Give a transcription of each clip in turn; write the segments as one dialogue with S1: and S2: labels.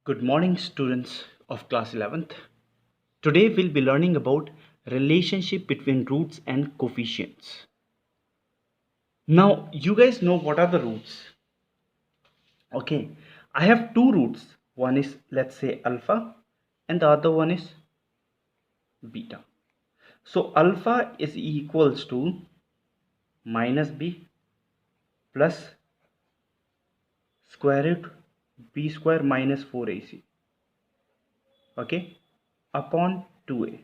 S1: Good morning, students of class 11th. Today we'll be learning about relationship between roots and coefficients. Now, you guys know what are the roots. Okay, I have two roots. One is, let's say, alpha, and the other one is beta. So alpha is equals to minus b plus square root b square minus 4ac. Okay, upon 2a.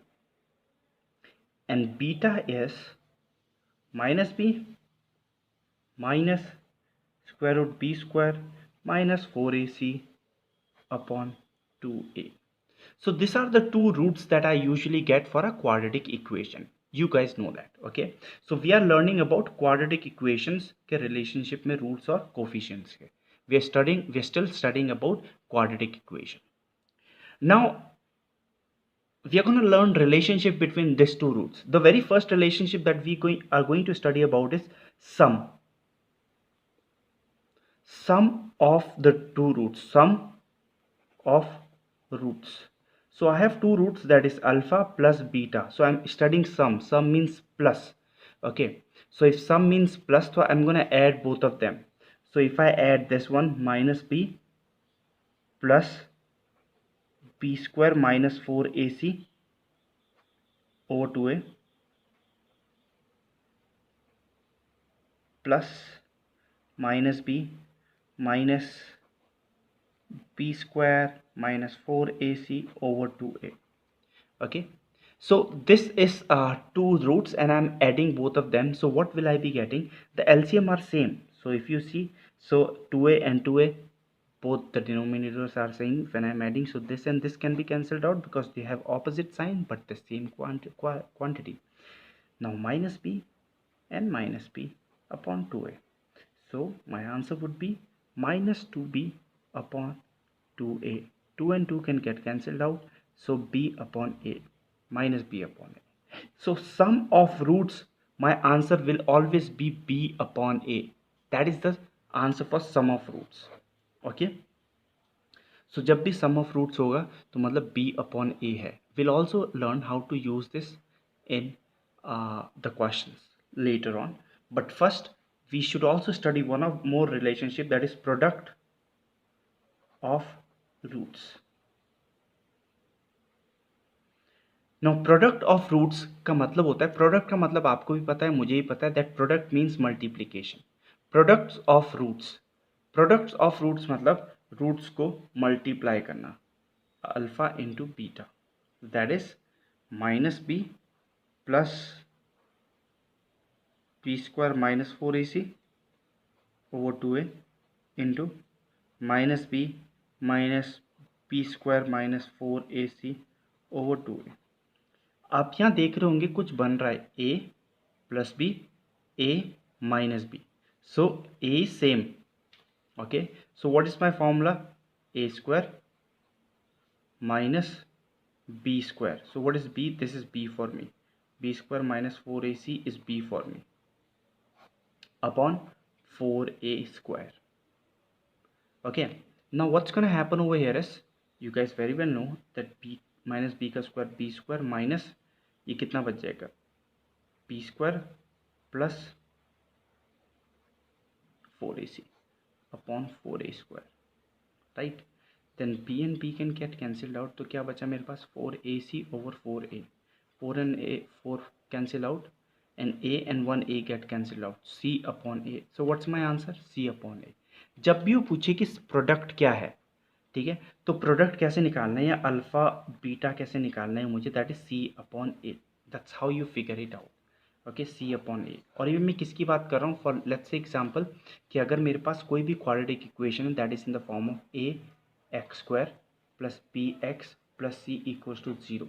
S1: And beta is minus b minus square root b square minus 4ac upon 2a. So these are the two roots that I usually get for a quadratic equation. You guys know that, okay? So we are learning about quadratic equations के relationship में roots और coefficients के. We are still studying about quadratic equation. Now we are going to learn relationship between these two roots. The very first relationship that we are going to study about is sum of the two roots, sum of roots. So I have two roots, that is alpha plus beta. So I'm studying sum means plus. Okay, so if sum means plus, so I'm gonna add both of them. So if I add this one, minus b plus b square minus 4ac over 2a plus minus b minus b square minus 4ac over 2a. Okay, so this is two roots and I'm adding both of them. So what will I be getting? The LCM are same. So if you see, so 2a and 2a, both the denominators are same when I'm adding. So this and this can be cancelled out because they have opposite sign but the same quantity. Now minus b and minus b upon 2a. So my answer would be minus 2b upon 2a. 2 and 2 can get cancelled out. So b upon a minus b upon a. So sum of roots, my answer will always be b upon a. That is the answer for sum of roots. Okay. So जब भी sum of roots होगा तो मतलब b upon a है. We'll also learn how to use this in the questions later on. But first we should also study one of more relationship, that is product of roots. Now product of roots का मतलब होता है, product का मतलब आपको भी पता है, मुझे भी पता है, that product means multiplication. Products of roots मतलब roots को multiply करना, alpha into beta, that is minus b plus b square minus 4ac over 2a into minus b minus b square minus 4ac over 2a. आप यहाँ देख रहे होंगे कुछ बन रहा है, a प्लस बी, a माइनस बी. So a same. Okay, so what is my formula? a square minus b square. So what is b? This is b for me. b square minus 4ac is b for me upon 4a square. Okay, now what's going to happen over here is, you guys very well know that b minus b का square b square minus ये कितना बच जाएगा, b square plus 4ac upon 4a square, right. Then b and b can get cancelled out. तो क्या बचा मेरे पास? 4ac over 4a. 4 and a 4 cancel out and a and 1a get cancelled out. c upon a. So what's my answer? c upon a. जब भी वो पूछे कि प्रोडक्ट क्या है, ठीक है, तो प्रोडक्ट कैसे निकालना है या अल्फा बीटा कैसे निकालना है मुझे, that is C upon A. That's how you figure it out. Okay, C upon A. और ये मैं किसकी बात कर रहा हूँ? फॉर लेट्स से एग्जांपल कि अगर मेरे पास कोई भी क्वाड्रेटिक इक्वेशन है that is in the form of a x square plus b x plus c equals to 0.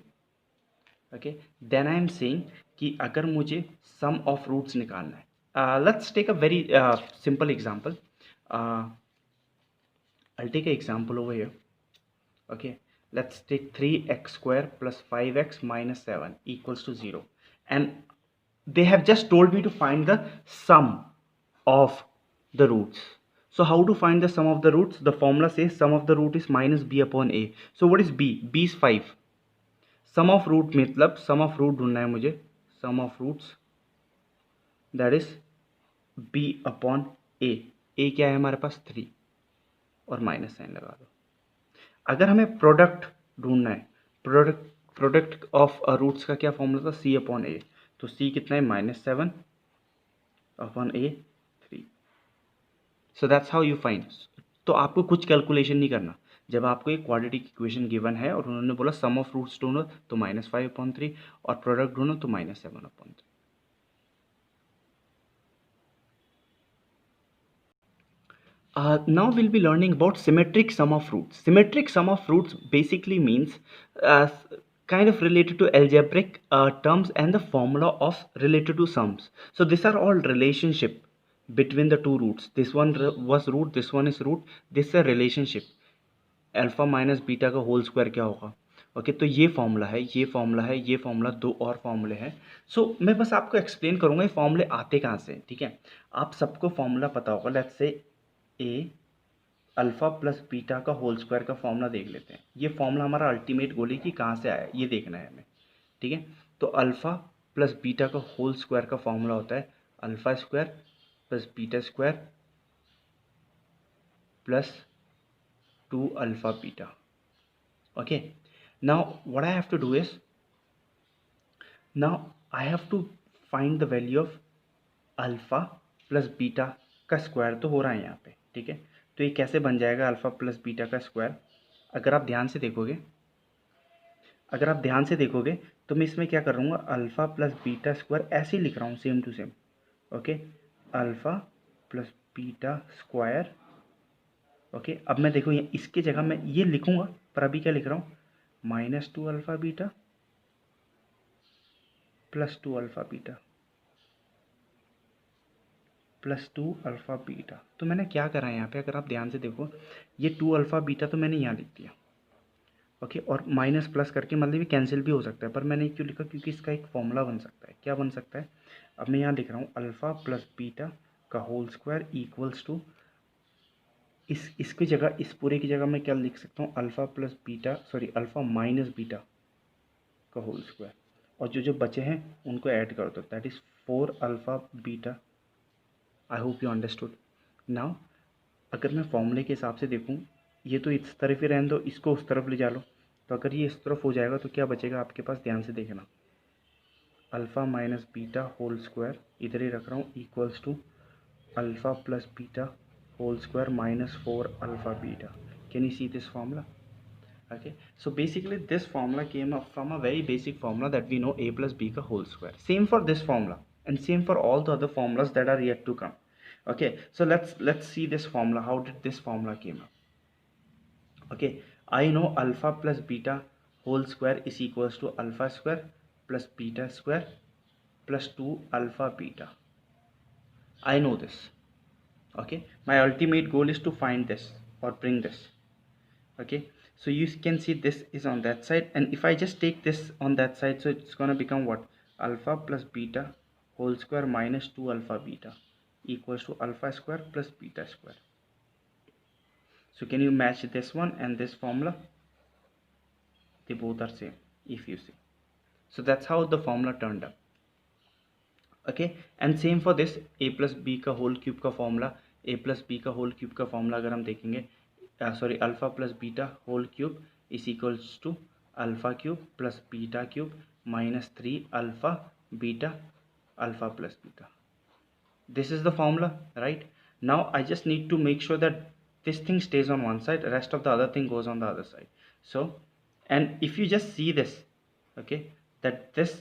S1: Okay, then I am saying कि अगर मुझे सम ऑफ रूट्स निकालना है, let's take a very simple example. I'll take an example over here. Okay, let's take 3x square plus 5x minus 7 equals to 0, and they have just told me to find the sum of the roots. So how to find the sum of the roots? The formula says sum of the root is minus b upon a. So what is b? B is 5. Sum of root मतलब sum of root ढूंढना है मुझे. Sum of roots, that is b upon a. a क्या है हमारे पास? 3 और minus sign लगा दो. अगर हमें प्रोडक्ट ढूंढना है, प्रोडक्ट ऑफ रूट्स का क्या फॉर्मूला था? सी अपॉन ए. तो सी कितना है? -7 upon A 3. So that's how you find. तो आपको कुछ कैलकुलेशन नहीं करना. जब आपको एक क्वाड्रेटिक इक्वेशन गिवन है और उन्होंने बोला सम ऑफ रूट्स ढूंढो तो -5/3 और प्रोडक्ट ढूंढो तो -7/3. Now we'll be learning about symmetric sum of roots. Symmetric sum of roots basically means uh, kind of related to algebraic terms and the formula of related to sums. So these are all relationship between the two roots. This one was root, this one is root. This is a relationship. Alpha minus beta का whole square क्या होगा? Okay तो ये formula है, ये formula है, ये formula, दो और फॉर्मूले हैं. सो मैं बस आपको एक्सप्लेन करूंगा ये फॉर्मूले आते कहाँ से. ठीक है, आप सबको फॉर्मूला पता होगा. Let's say A alpha plus beta का होल स्क्वायर का फॉर्मूला देख लेते हैं. ये फॉर्मूला हमारा अल्टीमेट गोल है कि कहाँ से आया ये देखना है हमें. ठीक है, तो अल्फा प्लस बीटा का होल स्क्वायर का फॉर्मूला होता है alpha square plus beta square plus 2 alpha beta. Okay, now what I have to do is, now I have to find the value of alpha plus beta का square. तो हो रहा है यहाँ पे. ठीक है, तो ये कैसे बन जाएगा अल्फा प्लस बीटा का स्क्वायर? अगर आप ध्यान से देखोगे, तो मैं इसमें क्या कर रहा हूँ, अल्फा प्लस बीटा स्क्वायर ऐसे ही लिख रहा हूँ same to same. Okay, alpha plus beta square. Okay, अब मैं देखो इसके जगह मैं ये लिखूंगा, पर अभी क्या लिख रहा हूँ? -2 alpha beta plus 2 alpha beta plus 2 alpha beta. तो मैंने क्या करा है यहाँ पे, अगर आप ध्यान से देखो, ये 2 अल्फा बीटा तो मैंने यहाँ लिख दिया. ओके, और माइनस प्लस करके मतलब ये कैंसिल भी हो सकता है, पर मैंने क्यों लिखा? क्योंकि इसका एक फॉर्मूला बन सकता है. क्या बन सकता है? अब मैं यहाँ लिख रहा हूँ अल्फा प्लस बीटा का होल स्क्वायर इक्वल्स टू, इसकी जगह, इस पूरे की जगह मैं क्या लिख सकता हूँ? Alpha plus beta, sorry alpha minus beta का होल स्क्वायर. और जो जो बचे हैं उनको ऐड कर दो, that is 4 alpha beta. I hope you understood. Now अगर मैं फॉर्मूले के हिसाब से देखूं, ये तो इस तरफ ही रहने दो, इसको उस तरफ ले जा लो. तो अगर ये इस तरफ हो जाएगा तो क्या बचेगा आपके पास? ध्यान से देखना, alpha minus beta whole square इधर ही रख रहा हूँ equals to alpha plus beta whole square -4 alpha beta. Can you see this formula? Okay, so basically this formula came up from a very basic formula that we know, a plus b ka whole square. Same for this formula and same for all the other formulas that are yet to come. Okay, so let's see this formula. How did this formula came up? Okay, I know alpha plus beta whole square is equals to alpha square plus beta square plus 2 alpha beta. I know this. Okay, my ultimate goal is to find this or bring this. Okay, so you can see this is on that side, and if I just take this on that side, so it's going to become what? Alpha plus beta whole square minus 2 alpha beta equals to alpha square plus beta square. So can you match this one and this formula? They both are same if you see. So that's how the formula turned up. Okay, and same for this a plus b का whole cube का formula. a plus b का whole cube का formula अगर हम देखेंगे, sorry alpha plus beta whole cube is equals to alpha cube plus beta cube -3 alpha beta alpha plus beta. This is the formula, right? Now I just need to make sure that this thing stays on one side, rest of the other thing goes on the other side. So, and if you just see this, okay, that this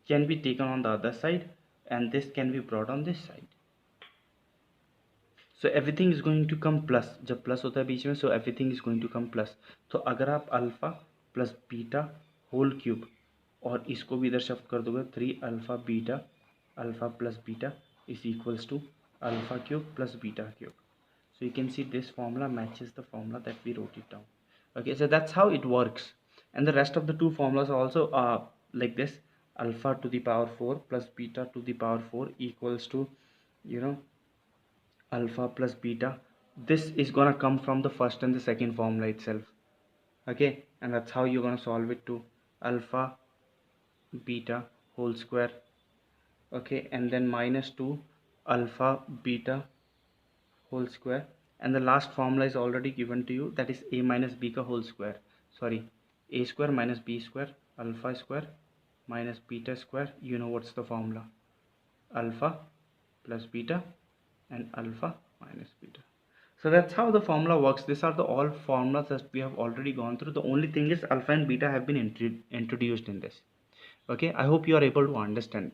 S1: can be taken on the other side and this can be brought on this side. So everything is going to come plus. जब plus होता है बीच में, so everything is going to come plus. तो अगर आप alpha plus beta whole cube और इसको भी इधर शिफ्ट कर दोगे, 3 alpha beta alpha plus beta is equals to alpha cube plus beta cube. So you can see this formula matches the formula that we wrote it down. Okay, so that's how it works. And the rest of the two formulas are also like this: alpha to the power 4 plus beta to the power 4 equals to, you know, alpha plus beta this is gonna come from the first and the second formula itself. Okay, and that's how you're gonna solve it to alpha beta whole square. Okay, and then minus 2 alpha beta whole square, and the last formula is already given to you, that is a minus b ka whole square. Sorry, a square minus b square alpha square minus beta square. You know what's the formula? Alpha plus beta and alpha minus beta. So that's how the formula works. These are the all formulas that we have already gone through. The only thing is alpha and beta have been introduced in this. Okay, I hope you are able to understand.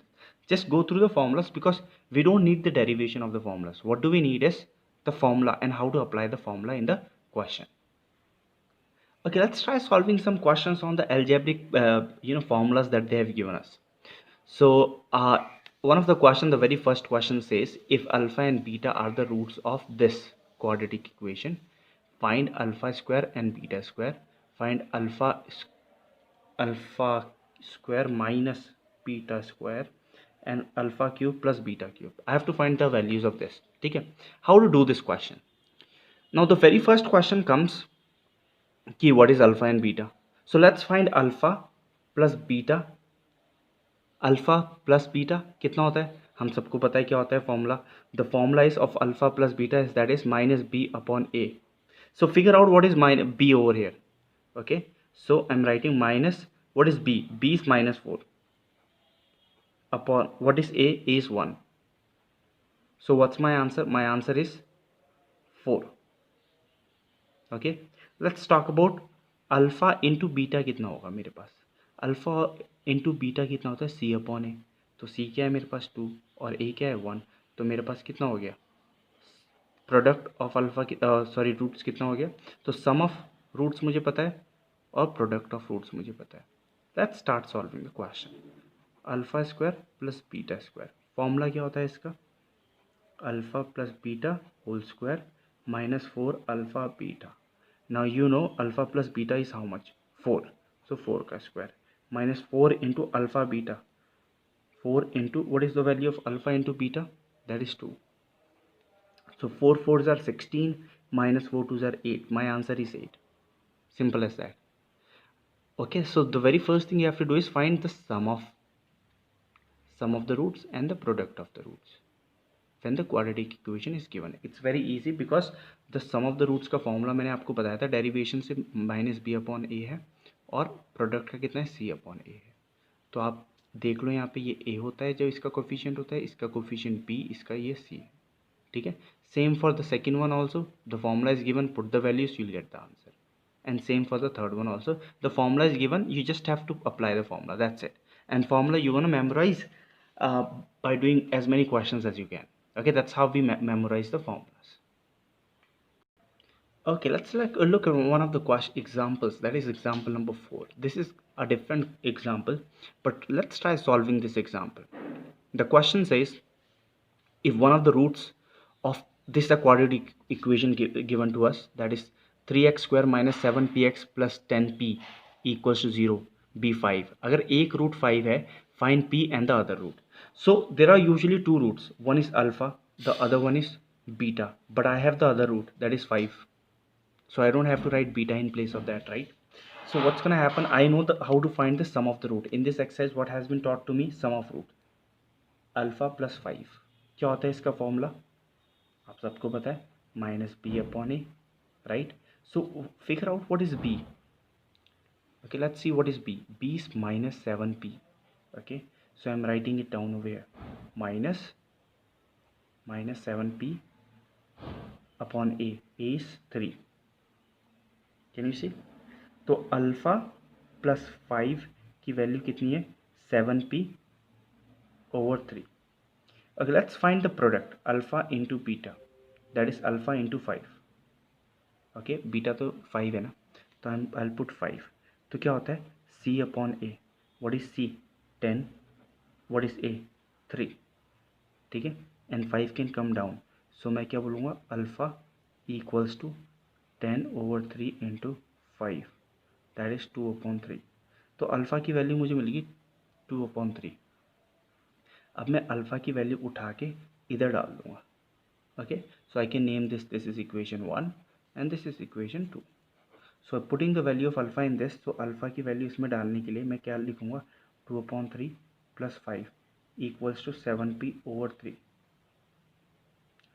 S1: Just go through the formulas, because we don't need the derivation of the formulas. What do we need is the formula and how to apply the formula in the question. Okay, let's try solving some questions on the algebraic formulas that they have given us. So one of the question, the very first question says, if alpha and beta are the roots of this quadratic equation, find alpha square and beta square. Find alpha square minus beta square and alpha cube plus beta cube. I have to find the values of this. Okay, how to do this question? Now the very first question comes कि what is alpha and beta. So let's find alpha plus beta. Alpha plus beta कितना होता है, हम सबको पता है क्या होता है formula. The formula is of alpha plus beta is that is minus b upon a. So figure out what is minus b over here. Okay, so I am writing minus what is b. B is minus 4 upon what is a is 1. So what's my answer? My answer is 4. Okay, let's talk about alpha into beta कितना होगा मेरे पास. Alpha into beta कितना होता है, सी upon a. तो सी क्या है मेरे पास 2 और ए क्या है 1. तो मेरे पास कितना हो गया, product of alpha sorry roots कितना हो गया. तो सम ऑफ रूट्स मुझे पता है और प्रोडक्ट ऑफ रूट्स मुझे पता है. Let's start solving the question. Alpha square plus beta square, formula क्या होता है इसका, alpha plus beta whole square minus 4 alpha beta. Now you know alpha plus beta is how much, 4. So 4 ka square minus 4 into alpha beta. 4 into what is the value of alpha into beta, that is 2. So 4 4s are 16 minus 4 2s are 8. My answer is 8. Simple as that. Okay, so the very first thing you have to do is find the sum of the roots and the product of the roots when the quadratic equation is given. It's very easy because the sum of the roots का formula मैंने आपको बताया था, derivation से minus b upon ए है और product का कितना है, सी अपॉन ए है. तो आप देख लो यहाँ पे ये ए होता है जो इसका कोफिशिएंट होता है, इसका कोफिशिएंट बी, इसका ये सी है. ठीक है, same for the second one also. The formula is given, put the values, you will get the answer. And same for the third one also. The formula is given, you just have to apply the formula, that's it. And formula you're gonna memorize by doing as many questions as you can. Okay, that's how we memorize the formulas. Okay, let's look at one of the examples, that is example number 4. This is a different example, but let's try solving this example. The question says, if one of the roots of this a quadratic equation given to us, that is 3x square minus 7px plus 10p equals to 0, be 5. अगर एक root 5 है, find p and the other root. So there are usually two roots. One is alpha, the other one is beta. But I have the other root, that is 5. So I don't have to write beta in place of that, right? So what's gonna happen? I know how to find the sum of the root. In this exercise, what has been taught to me? Sum of root. Alpha plus 5. क्या होता है इसका formula, आप सबको पता है, minus b upon a, right. So figure out what is b. Okay, let's see what is b. B is minus 7p. Okay, so I'm writing it down over here. Minus 7p upon a. A is 3. Can you see? तो alpha plus 5 की value कितनी है, 7p over 3. Okay, let's find the product, alpha into beta, that is alpha into 5. Okay, beta तो 5 है ना, तो I'll put 5. तो क्या होता है, c upon a. what is c, 10. what is a, 3. ठीक है, एंड 5 कैन कम डाउन. सो मैं क्या बोलूँगा, alpha equals to 10 over 3 into 5, that is 2 upon 3. तो अल्फ़ा की वैल्यू मुझे मिलेगी 2 upon 3. अब मैं अल्फ़ा की वैल्यू उठा के इधर डाल दूँगा. Okay, so I can name this is equation 1 and this is equation 2. So putting the value of alpha in this, so alpha की वैल्यू इसमें डालने के लिए मैं क्या लिखूंगा, 2/3 + 5 = 7p/3,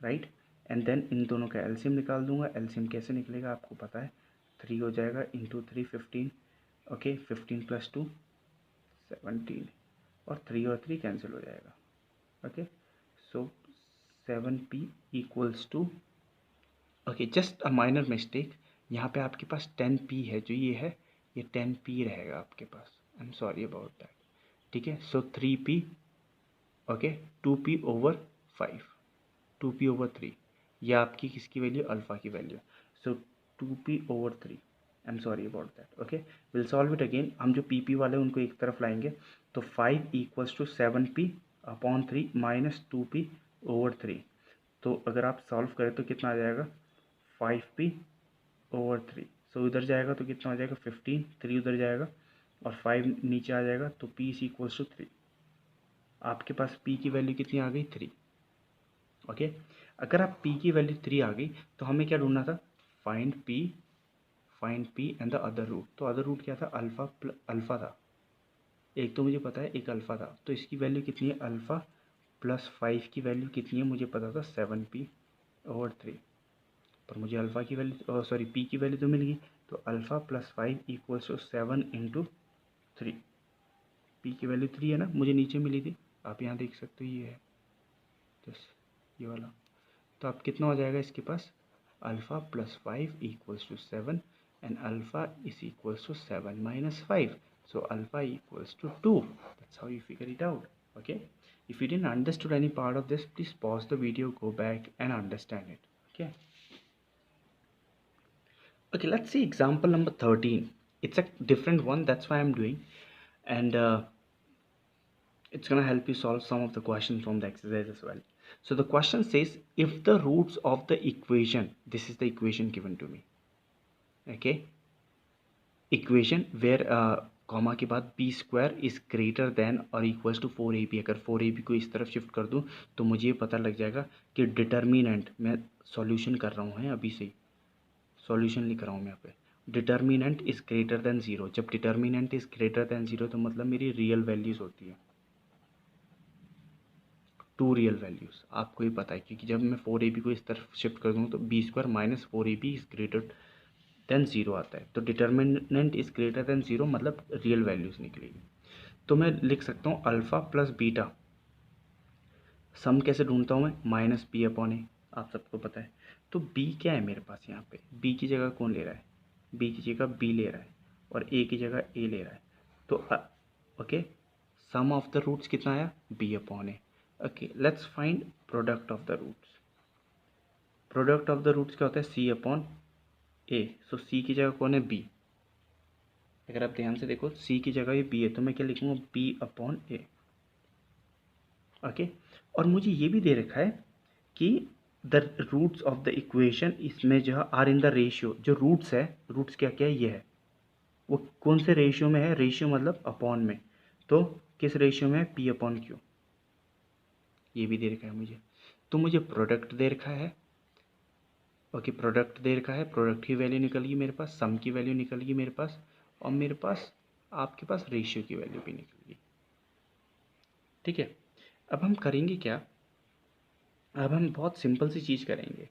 S1: right. And then in दोनों का एलसीएम निकाल दूंगा। एलसीएम कैसे निकलेगा आपको पता है, 3 हो जाएगा इंटू 3 15, ओके 15 + 2 17, और 3 और 3 कैंसिल हो जाएगा। Okay, so 7p = okay, just a minor mistake, यहाँ पे आपके पास 10p है, जो ये है ये 10p रहेगा आपके पास। I am sorry about that, ठीक है। सो 3p, ओके 2p/5, 2p/3, ये आपकी किसकी वैल्यू, अल्फ़ा की value. So 2p/3, I am sorry about that. Okay, will solve it again. हम जो pp वाले उनको एक तरफ लाएंगे, तो 5 = 7p/3 - 2p/3। तो अगर आप सॉल्व करें तो कितना आ जाएगा, 5p/3। सो इधर जाएगा तो कितना हो जाएगा 15, 3 उधर जाएगा और 5 नीचे आ जाएगा, तो p = 3। आपके पास p की वैल्यू कितनी आ गई, 3। ओके, अगर आप p की वैल्यू 3 आ गई तो हमें क्या ढूंढना था, find p and the other root. तो अदर रूट क्या था, अल्फ़ा था। एक तो मुझे पता है एक अल्फ़ा था, तो इसकी वैल्यू कितनी है, अल्फ़ा + 5 की वैल्यू कितनी है मुझे पता था, 7p/3। पर मुझे अल्फ़ा की वैल्यू सॉरी p की वैल्यू तो मिल गई, तो अल्फ़ा + 5 = 7 × 3। p की वैल्यू 3 है ना, मुझे नीचे मिली थी, आप यहाँ देख सकते हो, ये है जस्ट ये वाला। तो अब कितना हो जाएगा इसके पास, alpha + 5 = 7 and alpha = 7 - 5, so alpha = 2. That's how you figure it out. Okay, if you didn't understood any part of this, please pause the video, go back and understand it. Okay. Okay, let's see example number 13. It's a different one, that's why I'm doing, and it's gonna help you solve some of the questions from the exercise as well. So the question says, if the roots of the equation, this is the equation given to me, okay, equation where comma के बाद b² is greater than और equals to 4ab, अगर 4ab को इस तरफ shift कर दूं तो मुझे ये पता लग जाएगा कि डिटर्मिनेंट, मैं सॉल्यूशन कर रहा हूँ अभी से ही सॉल्यूशन लिख रहा हूँ मैं यहाँ पे, डिटर्मिनेंट इज़ ग्रेटर देन 0। जब डिटर्मिनेंट इज़ ग्रेटर देन 0 तो मतलब मेरी रियल वैल्यूज़ होती है, 2 रियल वैल्यूज़, आपको ही पता है, क्योंकि जब मैं 4ab को इस तरफ शिफ्ट कर दूँ तो b² - 4ab is greater than 0 आता है। तो डिटर्मिनेंट इज़ ग्रेटर देन 0 मतलब रियल वैल्यूज़ निकलेगी। तो मैं लिख सकता हूँ अल्फ़ा + बीटा, सम कैसे ढूंढता हूँ मैं, -b/a, आप सबको पता है। तो b क्या है मेरे पास, यहाँ पे b की जगह कौन ले रहा है, b की जगह b ले रहा है और a की जगह a ले रहा है। तो okay, sum of the roots कितना आया, b/a। Okay, let's find product of the roots. Product of the roots क्या होता है, c/a। सो c की जगह कौन है, b। अगर आप ध्यान से देखो c की जगह ये b है, तो मैं क्या लिखूँगा, b/a। ओके, और मुझे ये भी दे रखा है कि the roots of the equation, इसमें जो आर इन द रेशियो, जो रूट्स है, रूट्स क्या क्या है, ये है, वो कौन से रेशियो में है, रेशियो मतलब अपॉन में, तो किस रेशियो में है, p/q, ये भी दे रखा है मुझे। तो मुझे प्रोडक्ट दे रखा है, ओके प्रोडक्ट दे रखा है, प्रोडक्ट की वैल्यू निकल गई मेरे पास, सम की वैल्यू निकल गई मेरे पास, और मेरे पास आपके पास रेशियो की वैल्यू भी निकल गई, ठीक है। अब हम करेंगे क्या, अब हम बहुत सिंपल सी चीज़ करेंगे,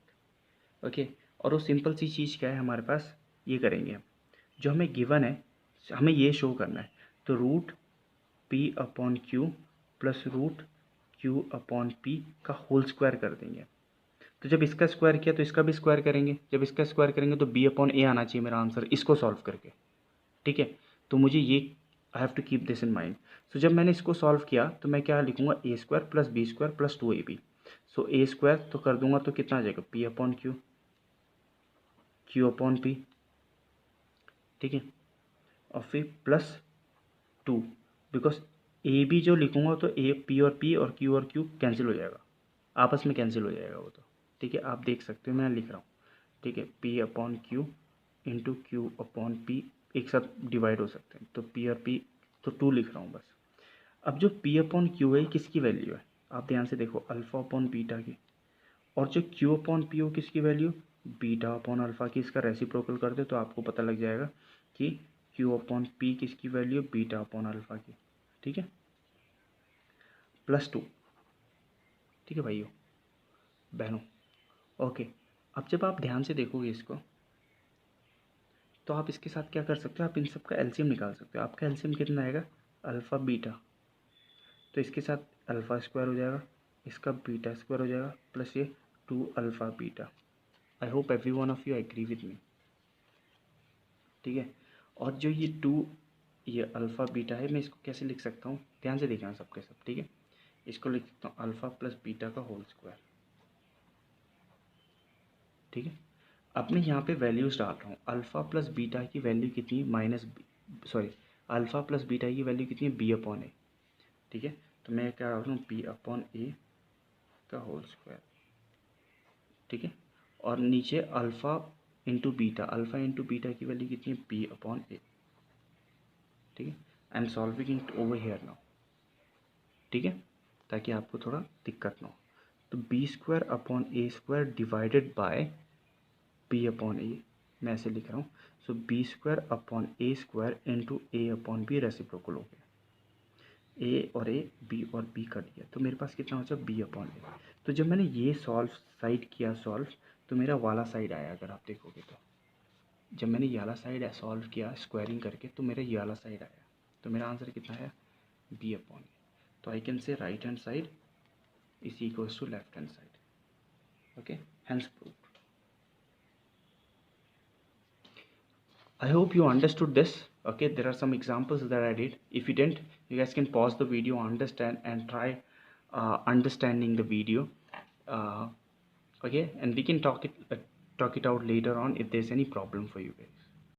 S1: ओके। और वो सिंपल सी चीज़ क्या है हमारे पास, ये करेंगे हम, जो हमें गिवन है हमें ये शो करना है, तो root p/q plus root q/p का होल स्क्वायर कर देंगे। तो जब इसका स्क्वायर किया तो इसका भी स्क्वायर करेंगे, जब इसका स्क्वायर करेंगे तो b/a आना चाहिए मेरा आंसर, इसको सॉल्व करके, ठीक है। तो मुझे ये I have to keep this in mind. So जब मैंने इसको सॉल्व किया तो मैं क्या लिखूंगा, a² + b² + 2ab। सो a² तो कर दूंगा तो कितना आ जाएगा, p/q, q/p, ठीक है, और फिर +2, बिकॉज ए बी जो लिखूंगा तो ए पी और p और q कैंसिल हो जाएगा, आपस में कैंसिल हो जाएगा वो तो, ठीक है। आप देख सकते हो मैं लिख रहा हूँ, ठीक है, p/q इंटू q/p एक साथ डिवाइड हो सकते हैं, तो p और p, तो 2 लिख रहा हूँ बस। अब जो p/q है किसकी वैल्यू है, आप ध्यान से देखो, अल्फ़ा/बीटा की, और जो Q अपॉन पी हो किसकी वैल्यू, बीटा अपॉन अल्फ़ा की, इसका रेसिप्रोकल कर दे तो आपको पता लग जाएगा कि Q अपॉन पी किसकी वैल्यू, बीटा अपॉन अल्फ़ा की। ठीक है, +2। ठीक है भाइयों बहनों। ओके, अब जब आप ध्यान से देखोगे इसको तो आप इसके साथ क्या कर सकते हो, आप इन सब का एलसीएम निकाल सकते हो। आपका एलसीएम कितना आएगा, अल्फ़ा बीटा, तो इसके साथ अल्फ़ा स्क्वायर हो जाएगा, इसका बीटा स्क्वायर हो जाएगा, प्लस ये 2 alpha beta. I hope every one of you agree with me. ठीक है, और जो ये 2 ये अल्फ़ा बीटा है, मैं इसको कैसे लिख सकता हूँ, ध्यान से देखना सबके सब। ठीक है, इसको लिख सकता हूँ अल्फ़ा प्लस बीटा का होल स्क्वायर। ठीक है, अब मैं यहाँ पे वैल्यूज़ डाल रहा हूँ। अल्फ़ा प्लस बीटा की वैल्यू कितनी, सॉरी अल्फ़ा प्लस बीटा की वैल्यू कितनी है, बी अपॉन ए। ठीक है, तो मैं क्या डाल रहा हूँ, बी अपॉन ए का होल स्क्वायर। ठीक है, और नीचे alpha into beta, alpha into beta की वैल्यू कितनी है, बी अपॉन ए। ठीक है, I am solving it over here now. ठीक है, ताकि आपको थोड़ा दिक्कत ना हो। तो B square upon A square divided by B upon A, मैं ऐसे लिख रहा हूँ। So B square upon A square into A upon B, reciprocal हो गया। ए और ए, बी और बी कट गया, तो मेरे पास कितना हो जाए, बी अपॉन ए। तो जब मैंने ये साइड किया सॉल्व, तो मेरा वाला साइड आया। अगर आप देखोगे तो जब मैंने ये वाला साइड सॉल्व किया स्क्वायरिंग करके, तो मेरा ये वाला साइड आया। तो मेरा आंसर कितना है, बी अपॉन ए। तो I can say right hand side is equals to left hand side. Okay, hence proved. I hope you understood this. Okay, there are some examples that I did. If you didn't, you guys can pause the video, understand, and try understanding the video. Uh, okay, and we can talk it out later on if there's any problem for you guys.